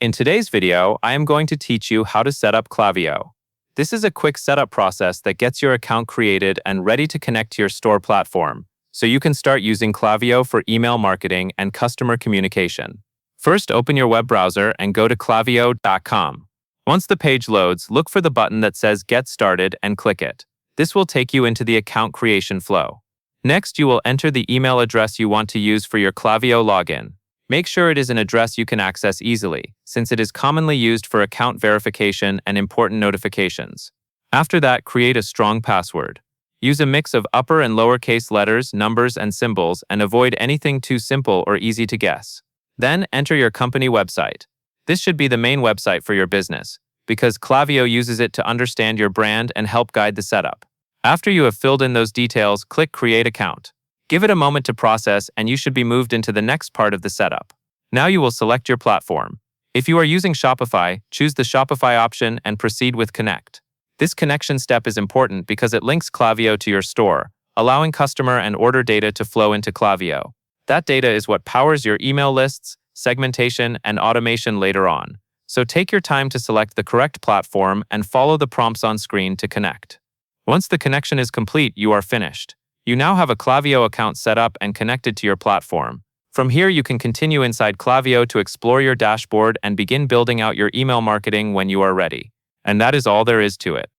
In today's video, I am going to teach you how to set up Klaviyo. This is a quick setup process that gets your account created and ready to connect to your store platform, so you can start using Klaviyo for email marketing and customer communication. First, open your web browser and go to klaviyo.com. Once the page loads, look for the button that says Get Started and click it. This will take you into the account creation flow. Next, you will enter the email address you want to use for your Klaviyo login. Make sure it is an address you can access easily, since it is commonly used for account verification and important notifications. After that, create a strong password. Use a mix of upper and lowercase letters, numbers, and symbols, and avoid anything too simple or easy to guess. Then, enter your company website. This should be the main website for your business, because Klaviyo uses it to understand your brand and help guide the setup. After you have filled in those details, click Create Account. Give it a moment to process, and you should be moved into the next part of the setup. Now you will select your platform. If you are using Shopify, choose the Shopify option and proceed with Connect. This connection step is important because it links Klaviyo to your store, allowing customer and order data to flow into Klaviyo. That data is what powers your email lists, segmentation, and automation later on. So take your time to select the correct platform and follow the prompts on screen to connect. Once the connection is complete, you are finished. You now have a Klaviyo account set up and connected to your platform. From here, you can continue inside Klaviyo to explore your dashboard and begin building out your email marketing when you are ready. And that is all there is to it.